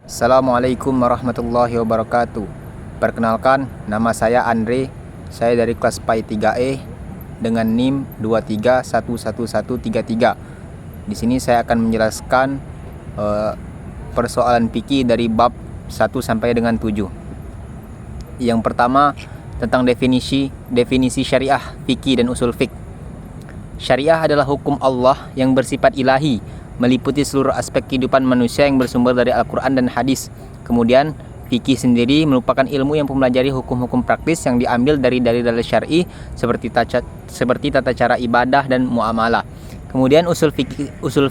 Assalamualaikum warahmatullahi wabarakatuh. Perkenalkan, nama saya Andre. Saya dari kelas PAI 3E dengan NIM 2311133. Di sini saya akan menjelaskan persoalan fikih dari bab 1 sampai dengan 7. Yang pertama tentang definisi syariah, fikih dan usul fiqh. Syariah adalah hukum Allah yang bersifat ilahi, meliputi seluruh aspek kehidupan manusia yang bersumber dari Al-Quran dan hadis. Kemudian fikih sendiri merupakan ilmu yang mempelajari hukum-hukum praktis yang diambil dari dalil-dalil syar'i seperti tata cara ibadah dan muamalah. Kemudian usul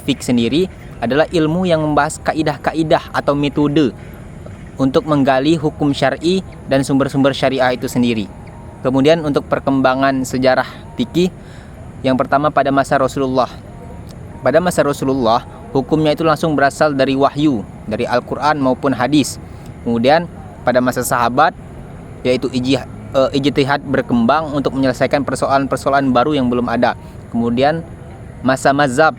fiqh sendiri adalah ilmu yang membahas kaidah-kaidah atau metode untuk menggali hukum syar'i dan sumber-sumber syariah itu sendiri. Kemudian untuk perkembangan sejarah fikih, yang pertama pada masa Rasulullah. Pada masa Rasulullah, hukumnya itu langsung berasal dari wahyu, dari Al-Quran maupun hadis. Kemudian pada masa sahabat, yaitu ijtihad berkembang untuk menyelesaikan persoalan-persoalan baru yang belum ada. Kemudian masa mazhab,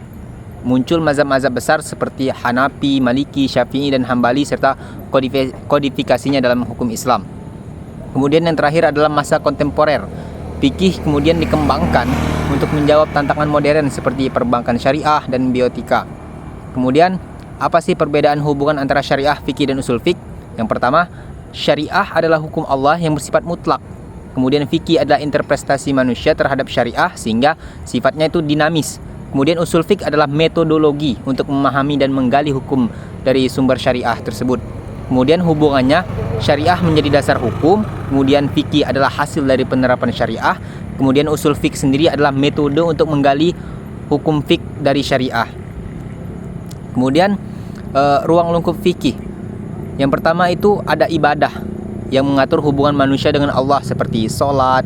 muncul mazhab-mazhab besar seperti Hanafi, Maliki, Syafi'i dan Hambali serta kodifikasinya dalam hukum Islam. Kemudian yang terakhir adalah masa kontemporer. Fikih kemudian dikembangkan untuk menjawab tantangan modern seperti perbankan syariah dan biotika. Kemudian, apa sih perbedaan hubungan antara syariah, fikih dan usul fiqh? Yang pertama, syariah adalah hukum Allah yang bersifat mutlak. Kemudian fikih adalah interpretasi manusia terhadap syariah sehingga sifatnya itu dinamis. Kemudian usul fiqh adalah metodologi untuk memahami dan menggali hukum dari sumber syariah tersebut. Kemudian hubungannya, syariah menjadi dasar hukum, kemudian fikih adalah hasil dari penerapan syariah, kemudian usul fiqh sendiri adalah metode untuk menggali hukum fiqh dari syariah. Kemudian ruang lingkup fikih. Yang pertama itu ada ibadah yang mengatur hubungan manusia dengan Allah seperti sholat,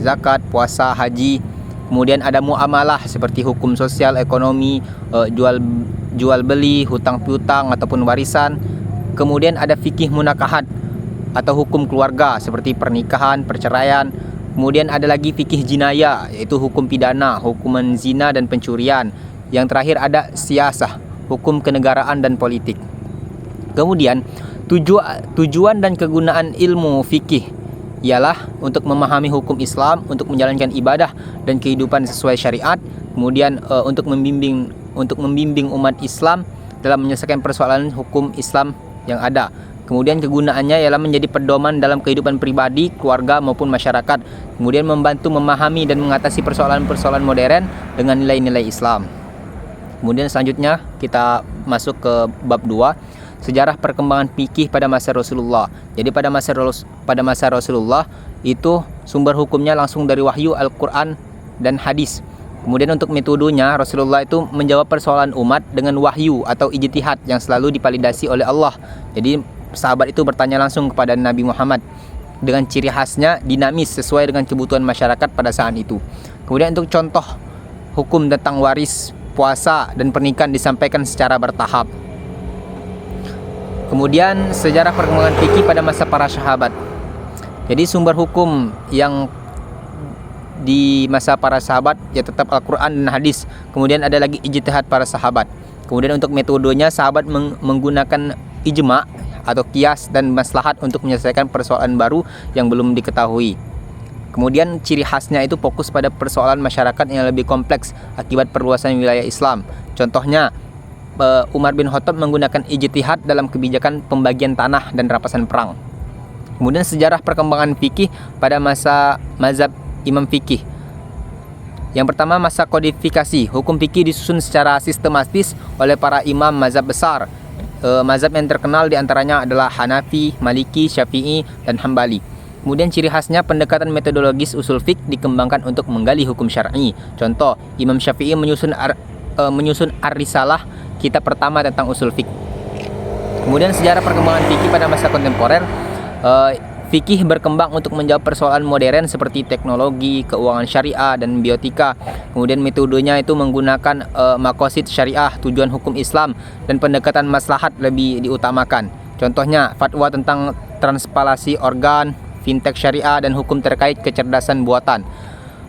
zakat, puasa, haji. Kemudian ada muamalah seperti hukum sosial, ekonomi, jual beli, hutang piutang ataupun warisan. Kemudian ada fikih munakahat atau hukum keluarga seperti pernikahan, perceraian. Kemudian ada lagi fikih jinayah, yaitu hukum pidana, hukuman zina dan pencurian. Yang terakhir ada siasah, hukum kenegaraan dan politik. Kemudian tujuan dan kegunaan ilmu fikih ialah untuk memahami hukum Islam, untuk menjalankan ibadah dan kehidupan sesuai syariat. Kemudian untuk membimbing umat Islam dalam menyelesaikan persoalan hukum Islam yang ada. Kemudian kegunaannya ialah menjadi pedoman dalam kehidupan pribadi, keluarga maupun masyarakat. Kemudian membantu memahami dan mengatasi persoalan-persoalan modern dengan nilai-nilai Islam. Kemudian selanjutnya kita masuk ke bab 2, sejarah perkembangan fikih pada masa Rasulullah. Jadi pada masa Rasulullah itu sumber hukumnya langsung dari wahyu Al-Quran dan hadis. Kemudian untuk metodenya, Rasulullah itu menjawab persoalan umat dengan wahyu atau ijtihad yang selalu divalidasi oleh Allah. Jadi sahabat itu bertanya langsung kepada Nabi Muhammad dengan ciri khasnya dinamis sesuai dengan kebutuhan masyarakat pada saat itu. Kemudian untuk contoh hukum tentang waris, puasa dan pernikahan disampaikan secara bertahap. Kemudian sejarah perkembangan fikih pada masa para sahabat. Jadi sumber hukum yang di masa para sahabat ya tetap Al-Quran dan hadis. Kemudian ada lagi ijtihad para sahabat. Kemudian untuk metodenya, sahabat menggunakan ijma' atau qiyas dan maslahat untuk menyelesaikan persoalan baru yang belum diketahui. Kemudian ciri khasnya itu fokus pada persoalan masyarakat yang lebih kompleks akibat perluasan wilayah Islam. Contohnya Umar bin Khattab menggunakan ijtihad dalam kebijakan pembagian tanah dan rampasan perang. Kemudian sejarah perkembangan fikih pada masa mazhab Imam fikih. Yang pertama masa kodifikasi. Hukum fikih disusun secara sistematis oleh para imam mazhab besar. Mazhab yang terkenal diantaranya adalah Hanafi, Maliki, Syafi'i dan Hambali. Kemudian ciri khasnya pendekatan metodologis usul fiqh dikembangkan untuk menggali hukum syar'i. Contoh, Imam Syafi'i menyusun Ar-Risalah, kitab pertama tentang usul fiqh. Kemudian sejarah perkembangan fikih pada masa kontemporer. Fikih berkembang untuk menjawab persoalan modern seperti teknologi, keuangan syariah, dan biotika. Kemudian metodenya itu menggunakan maqasid syariah, tujuan hukum Islam, dan pendekatan maslahat lebih diutamakan. Contohnya, fatwa tentang transpalasi organ, fintech syariah, dan hukum terkait kecerdasan buatan.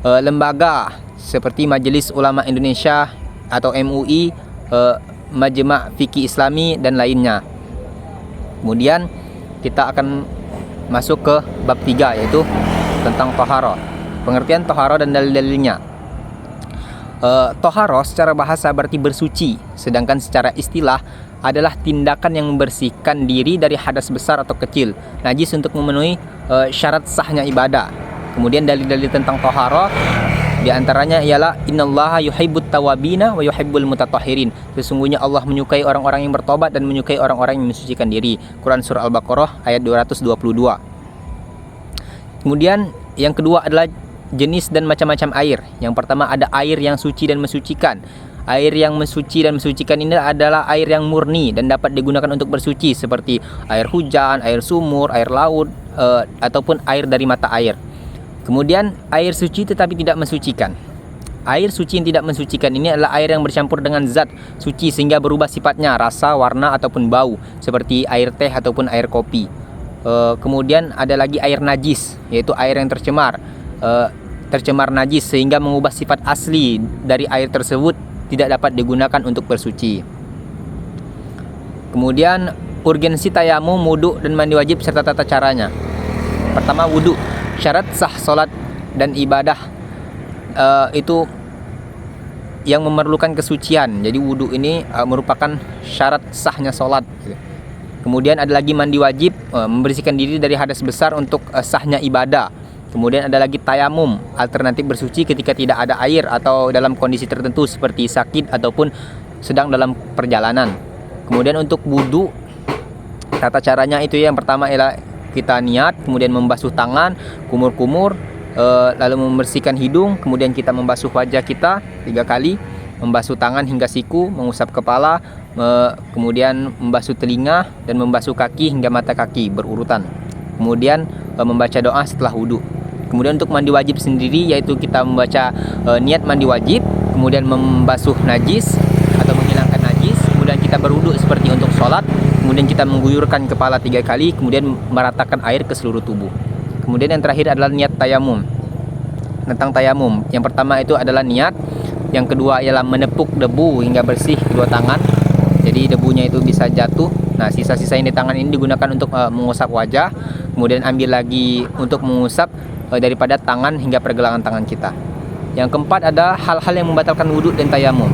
Lembaga seperti Majelis Ulama Indonesia atau MUI, Majma' Fikih Islami, dan lainnya. Kemudian kita akan masuk ke bab 3, yaitu tentang toharo. Pengertian toharo dan dalil-dalilnya. Toharo secara bahasa berarti bersuci, sedangkan secara istilah adalah tindakan yang membersihkan diri dari hadas besar atau kecil, najis untuk memenuhi syarat sahnya ibadah. Kemudian dalil-dalil tentang toharo diantaranya ialah innallaha yuhibbut tawabina wa yuhibbul mutatahhirin. Sesungguhnya Allah menyukai orang-orang yang bertobat dan menyukai orang-orang yang mensucikan diri. Quran surah Al-Baqarah ayat 222. Kemudian yang kedua adalah jenis dan macam-macam air. Yang pertama ada air yang suci dan mensucikan. Air yang mensuci dan mensucikan ini adalah air yang murni dan dapat digunakan untuk bersuci, seperti air hujan, air sumur, air laut, ataupun air dari mata air. Kemudian air suci tetapi tidak mensucikan. Air suci yang tidak mensucikan ini adalah air yang bercampur dengan zat suci sehingga berubah sifatnya, rasa, warna, ataupun bau, seperti air teh ataupun air kopi. Kemudian ada lagi air najis, yaitu air yang tercemar najis sehingga mengubah sifat asli dari air tersebut, tidak dapat digunakan untuk bersuci. Kemudian urgensi tayamum, wudu dan mandi wajib serta tata caranya. Pertama, wudu. Syarat sah salat dan ibadah itu yang memerlukan kesucian. Jadi wudu ini merupakan syarat sahnya salat. Kemudian ada lagi mandi wajib, membersihkan diri dari hadas besar untuk sahnya ibadah. Kemudian ada lagi tayamum, alternatif bersuci ketika tidak ada air atau dalam kondisi tertentu seperti sakit ataupun sedang dalam perjalanan. Kemudian untuk wudu, tata caranya itu yang pertama ialah kita niat, kemudian membasuh tangan, kumur-kumur, lalu membersihkan hidung, kemudian kita membasuh wajah kita 3 kali, membasuh tangan hingga siku, mengusap kepala, kemudian membasuh telinga dan membasuh kaki hingga mata kaki berurutan. Kemudian membaca doa setelah wudu. Kemudian untuk mandi wajib sendiri, yaitu kita membaca niat mandi wajib, kemudian membasuh najis atau menghilangkan najis, kemudian kita berwudu seperti untuk sholat, kemudian kita mengguyurkan kepala 3 kali, kemudian meratakan air ke seluruh tubuh. Kemudian yang terakhir adalah niat tayamum. Tentang tayamum, yang pertama itu adalah niat, yang kedua ialah menepuk debu hingga bersih kedua tangan, jadi debunya itu bisa jatuh. Nah, sisa-sisa yang di tangan ini digunakan untuk mengusap wajah, kemudian ambil lagi untuk mengusap daripada tangan hingga pergelangan tangan kita. Yang keempat ada hal-hal yang membatalkan wudhu dan tayamum.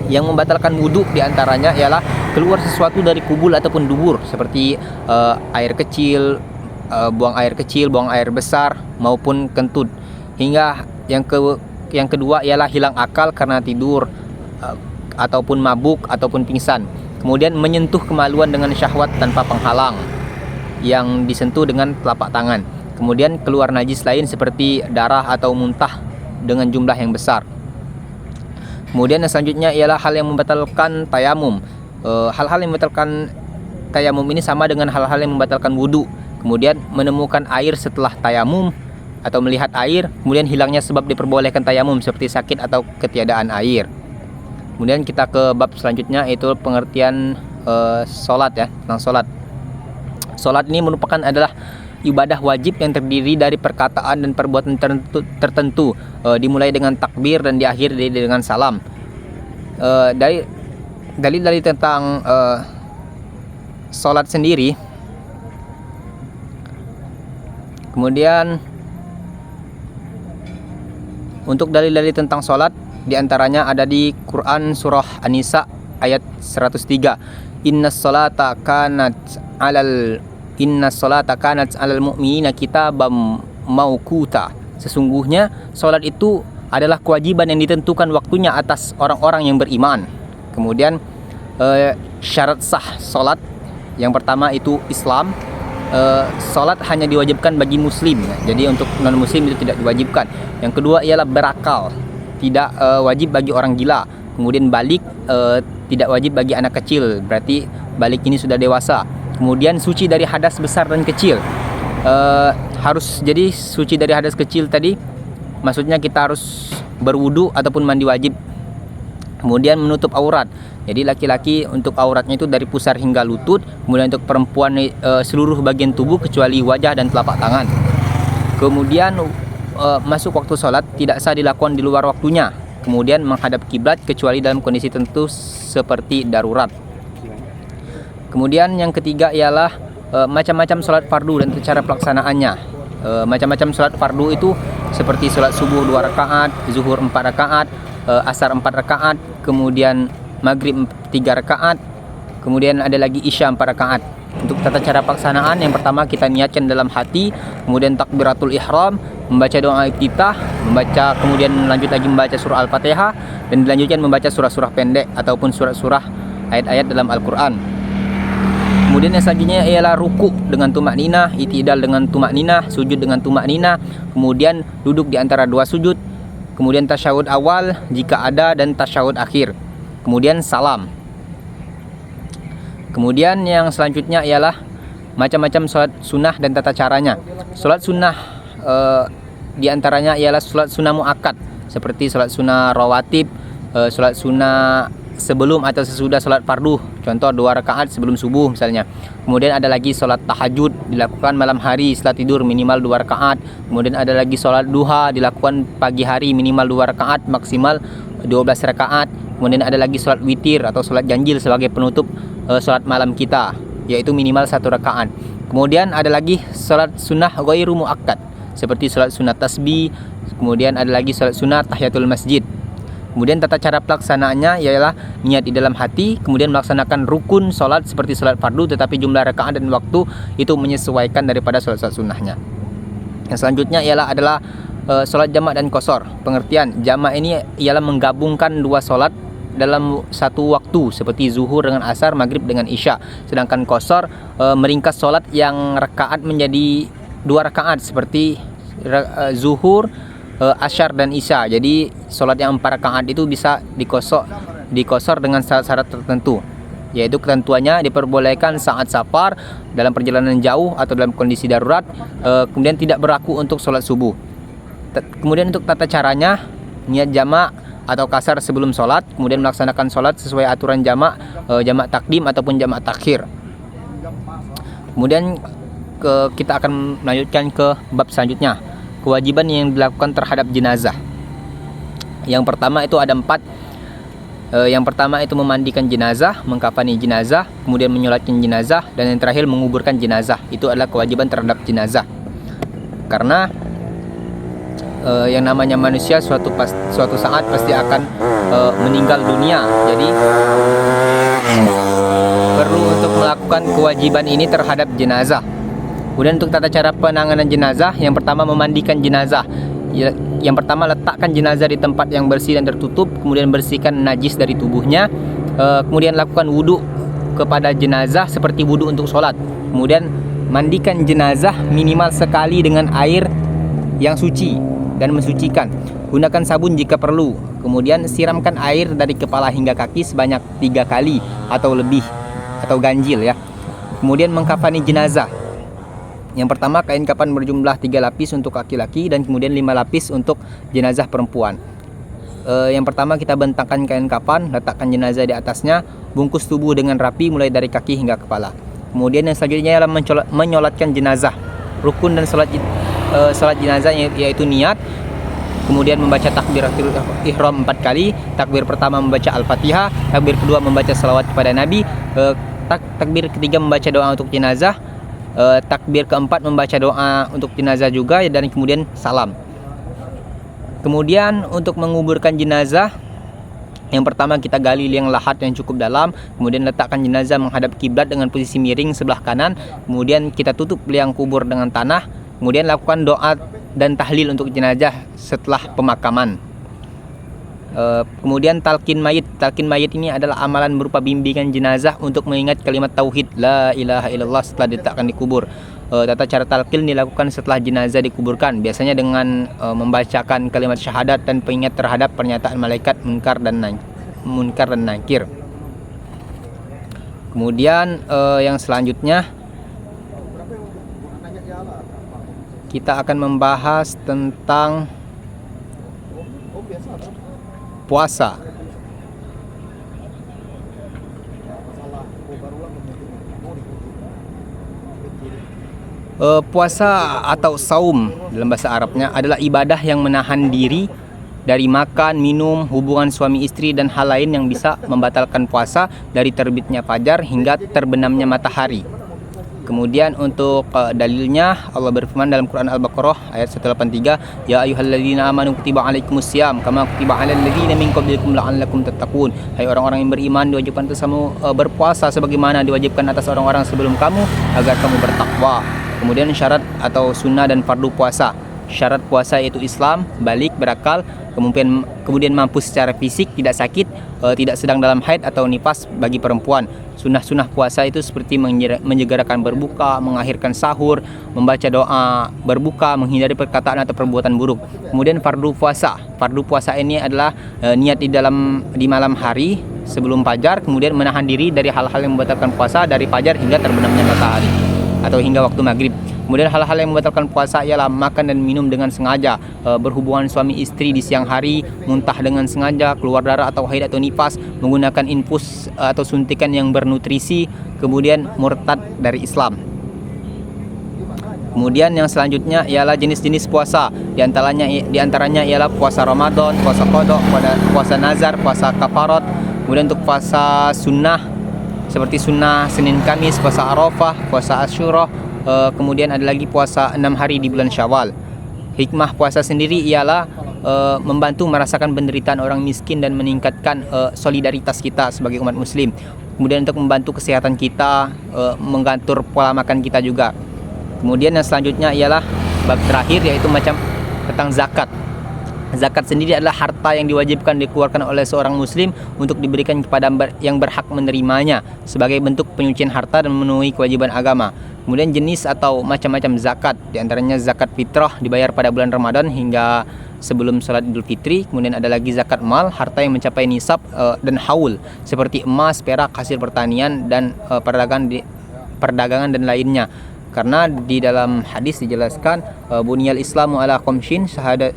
Yang membatalkan wudhu diantaranya ialah keluar sesuatu dari kubul ataupun dubur, seperti air kecil, buang air besar maupun kentut. Hingga yang kedua ialah hilang akal karena tidur ataupun mabuk ataupun pingsan. Kemudian menyentuh kemaluan dengan syahwat tanpa penghalang yang disentuh dengan telapak tangan. Kemudian keluar najis lain seperti darah atau muntah dengan jumlah yang besar. Kemudian yang selanjutnya ialah hal yang membatalkan tayamum. Hal-hal yang membatalkan tayamum ini sama dengan hal-hal yang membatalkan wudu. Kemudian menemukan air setelah tayamum atau melihat air, kemudian hilangnya sebab diperbolehkan tayamum seperti sakit atau ketiadaan air. Kemudian kita ke bab selanjutnya, yaitu pengertian sholat ya, tentang sholat. Sholat ini merupakan adalah ibadah wajib yang terdiri dari perkataan dan perbuatan tertentu, dimulai dengan takbir dan diakhiri dengan salam. Dalil tentang sholat sendiri. Kemudian untuk dalil-dalil tentang sholat diantaranya ada di Quran surah An-Nisa ayat 103. Innas salata kanat alal mu'minina kitabam mauquta. Sesungguhnya salat itu adalah kewajiban yang ditentukan waktunya atas orang-orang yang beriman. Kemudian syarat sah salat yang pertama itu Islam. Salat hanya diwajibkan bagi muslim, jadi untuk non muslim itu tidak diwajibkan. Yang kedua ialah berakal, tidak wajib bagi orang gila. Kemudian balik, tidak wajib bagi anak kecil, berarti balik ini sudah dewasa. Kemudian suci dari hadas besar dan kecil. Jadi suci dari hadas kecil tadi maksudnya kita harus berwudu ataupun mandi wajib. Kemudian menutup aurat. Jadi laki-laki untuk auratnya itu dari pusar hingga lutut. Kemudian untuk perempuan seluruh bagian tubuh kecuali wajah dan telapak tangan. Kemudian masuk waktu sholat tidak sah dilakukan di luar waktunya. Kemudian menghadap kiblat kecuali dalam kondisi tertentu seperti darurat. Kemudian yang ketiga ialah macam-macam solat fardu dan cara pelaksanaannya. Macam-macam solat fardu itu seperti solat subuh 2 rakaat, zuhur 4 rakaat, asar 4 rakaat, kemudian maghrib 3 rakaat, kemudian ada lagi isya 4 rakaat. Untuk tata cara pelaksanaan, yang pertama kita niatkan dalam hati, kemudian takbiratul ihram, membaca doa iftitah, kemudian lanjut lagi membaca surah Al-Fatihah, dan dilanjutkan membaca surah-surah pendek ataupun surah-surah ayat-ayat dalam Al-Quran. Kemudian yang selanjutnya ialah ruku dengan tumak ninah, i'tidal dengan tumak ninah, sujud dengan tumak ninah, kemudian duduk di antara dua sujud, kemudian tasyahud awal jika ada dan tasyahud akhir, kemudian salam. Kemudian yang selanjutnya ialah macam-macam sholat sunnah dan tata caranya. Sholat sunnah di antaranya ialah sholat sunnah muakkad seperti sholat sunnah rawatib, sholat sunnah sebelum atau sesudah sholat fardu, contoh 2 rakaat sebelum subuh misalnya. Kemudian ada lagi sholat tahajud dilakukan malam hari setelah tidur minimal 2 rakaat. Kemudian ada lagi sholat duha dilakukan pagi hari minimal 2 rakaat maksimal 12 rakaat. Kemudian ada lagi sholat witir atau sholat ganjil sebagai penutup sholat malam kita, yaitu minimal 1 rakaat. Kemudian ada lagi sholat sunnah ghairu muakkad seperti sholat sunnah tasbih. Kemudian ada lagi sholat sunnah tahiyatul masjid. Kemudian tata cara pelaksanaannya ialah niat di dalam hati, kemudian melaksanakan rukun sholat seperti sholat fardu, tetapi jumlah rakaat dan waktu itu menyesuaikan daripada sholat-sholat sunnahnya. Yang selanjutnya adalah sholat jamak dan qashar. Pengertian jamak ini ialah menggabungkan 2 sholat dalam satu waktu seperti zuhur dengan asar, maghrib dengan isya. Sedangkan qashar meringkas sholat yang rakaat menjadi 2 rakaat seperti zuhur, asyar dan isya. Jadi sholat yang 4 rakaat itu bisa dikosor dengan syarat-syarat tertentu, yaitu ketentuannya diperbolehkan saat safar, dalam perjalanan jauh atau dalam kondisi darurat. Kemudian tidak berlaku untuk sholat subuh. Kemudian untuk tata caranya, niat jamak atau kasar sebelum sholat, kemudian melaksanakan sholat sesuai aturan jamak, jamak takdim ataupun jamak takhir. Kemudian kita akan melanjutkan ke bab selanjutnya, kewajiban yang dilakukan terhadap jenazah. Yang pertama itu ada 4. Yang pertama itu memandikan jenazah, mengkafani jenazah, kemudian menyolatkan jenazah, dan yang terakhir menguburkan jenazah. Itu adalah kewajiban terhadap jenazah. Karena yang namanya manusia suatu saat pasti akan meninggal dunia. Jadi perlu untuk melakukan kewajiban ini terhadap jenazah. Kemudian untuk tata cara penanganan jenazah, yang pertama memandikan jenazah. Yang pertama letakkan jenazah di tempat yang bersih dan tertutup, kemudian bersihkan najis dari tubuhnya. Kemudian lakukan wudhu kepada jenazah seperti wudhu untuk sholat. Kemudian mandikan jenazah minimal sekali dengan air yang suci dan mensucikan. Gunakan sabun jika perlu. Kemudian siramkan air dari kepala hingga kaki sebanyak 3 kali atau lebih, atau ganjil ya. Kemudian mengkafani jenazah. Yang pertama, kain kafan berjumlah 3 lapis untuk laki-laki dan kemudian 5 lapis untuk jenazah perempuan. Yang pertama kita bentangkan kain kafan, letakkan jenazah di atasnya, bungkus tubuh dengan rapi mulai dari kaki hingga kepala. Kemudian yang selanjutnya adalah menyolatkan jenazah. Rukun dan salat jenazah yaitu niat, kemudian membaca takbiratul ihram 4 kali. Takbir pertama membaca Al-Fatihah, takbir kedua membaca salawat kepada Nabi, takbir ketiga membaca doa untuk jenazah, takbir keempat membaca doa untuk jenazah juga, dan kemudian salam. Kemudian untuk menguburkan jenazah, yang pertama kita gali liang lahat yang cukup dalam, kemudian letakkan jenazah menghadap kiblat dengan posisi miring sebelah kanan, kemudian kita tutup liang kubur dengan tanah, kemudian lakukan doa dan tahlil untuk jenazah setelah pemakaman. Kemudian talqin mayit. Talqin mayit ini adalah amalan berupa bimbingan jenazah untuk mengingat kalimat tauhid la ilaha illallah setelah diletakkan di kubur. Tata cara talqin dilakukan setelah jenazah dikuburkan, biasanya dengan membacakan kalimat syahadat dan pengingat terhadap pernyataan malaikat munkar dan nakir. Kemudian yang selanjutnya kita akan membahas tentang puasa. Puasa atau saum dalam bahasa Arabnya adalah ibadah yang menahan diri dari makan, minum, hubungan suami istri dan hal lain yang bisa membatalkan puasa dari terbitnya fajar hingga terbenamnya matahari. Kemudian untuk dalilnya Allah berfirman dalam Quran Al-Baqarah ayat 183, ya ayyuhalladzina amanu kutiba alaikumusiyam kama kutiba alal ladzina min qablikum la'allakum tattaqun. Hai orang-orang yang beriman, diwajibkan atas kamu berpuasa sebagaimana diwajibkan atas orang-orang sebelum kamu agar kamu bertakwa. Kemudian syarat atau sunnah dan fardu puasa. Syarat puasa yaitu Islam, balik, berakal, kemudian mampu secara fisik, tidak sakit, tidak sedang dalam haid atau nifas bagi perempuan. Sunnah-sunnah puasa itu seperti menyegerakan berbuka, mengakhirkan sahur, membaca doa berbuka, menghindari perkataan atau perbuatan buruk. Kemudian fardu puasa. Fardu puasa ini adalah niat di malam hari sebelum fajar, kemudian menahan diri dari hal-hal yang membatalkan puasa dari fajar hingga terbenamnya matahari atau hingga waktu maghrib. Kemudian hal-hal yang membatalkan puasa ialah makan dan minum dengan sengaja, berhubungan suami istri di siang hari, muntah dengan sengaja, keluar darah atau haid atau nifas, menggunakan infus atau suntikan yang bernutrisi, kemudian murtad dari Islam. Kemudian yang selanjutnya ialah jenis-jenis puasa. Di antaranya ialah puasa Ramadan, puasa qada, puasa nazar, puasa kafarat. Kemudian untuk puasa sunnah seperti sunnah Senin Kamis, puasa Arafah, puasa Asyura. Kemudian ada lagi puasa 6 hari di bulan Syawal. Hikmah puasa sendiri ialah membantu merasakan penderitaan orang miskin dan meningkatkan solidaritas kita sebagai umat muslim. Kemudian untuk membantu kesehatan kita, mengatur pola makan kita juga. Kemudian yang selanjutnya ialah bab terakhir, yaitu macam tentang zakat. Zakat sendiri adalah harta yang diwajibkan dikeluarkan oleh seorang muslim untuk diberikan kepada yang berhak menerimanya sebagai bentuk penyucian harta dan memenuhi kewajiban agama. Kemudian jenis atau macam-macam zakat, diantaranya zakat fitrah dibayar pada bulan Ramadan hingga sebelum sholat Idul Fitri. Kemudian ada lagi zakat mal, harta yang mencapai nisab dan haul seperti emas, perak, hasil pertanian dan perdagangan dan lainnya. Karena di dalam hadis dijelaskan bunyal islamu ala khamsin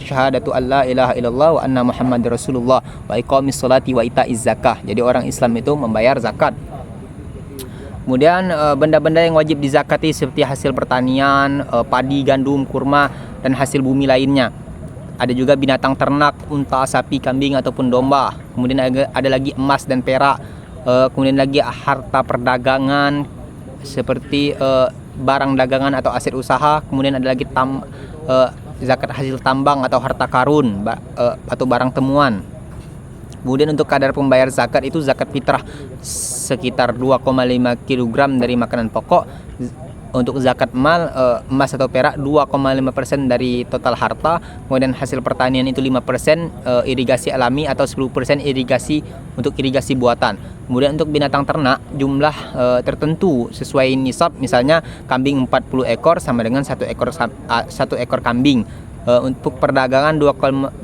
syahadatu alla ilaha illallah wa anna muhammadar rasulullah wa iqamis sholati wa itaiz zakah. Jadi orang Islam itu membayar zakat. Kemudian benda-benda yang wajib dizakati seperti hasil pertanian, padi, gandum, kurma dan hasil bumi lainnya. Ada juga binatang ternak, unta, sapi, kambing ataupun domba. Kemudian ada lagi emas dan perak. Kemudian lagi harta perdagangan seperti barang dagangan atau aset usaha. Kemudian ada lagi zakat hasil tambang atau harta karun atau barang temuan. Kemudian untuk kadar pembayar zakat itu zakat fitrah sekitar 2,5 kg dari makanan pokok. Untuk zakat mal, emas atau perak 2,5% dari total harta. Kemudian hasil pertanian itu 5%, irigasi alami atau 10% irigasi untuk irigasi buatan. Kemudian untuk binatang ternak jumlah tertentu sesuai nisab, misalnya kambing 40 ekor sama dengan 1 ekor kambing. Untuk perdagangan 2,5%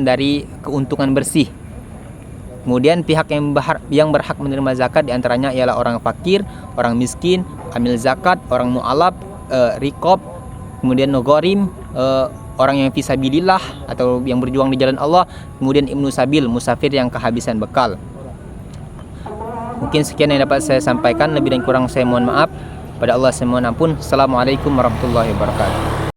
dari keuntungan bersih. Kemudian pihak yang berhak menerima zakat diantaranya ialah orang fakir, orang miskin, amil zakat, orang mu'alab, rikob, kemudian nogorim, orang yang fisabilillah atau yang berjuang di jalan Allah, kemudian ibnu sabil, musafir yang kehabisan bekal. Mungkin sekian yang dapat saya sampaikan, lebih dan kurang saya mohon maaf. Pada Allah saya mohon ampun. Assalamualaikum warahmatullahi wabarakatuh.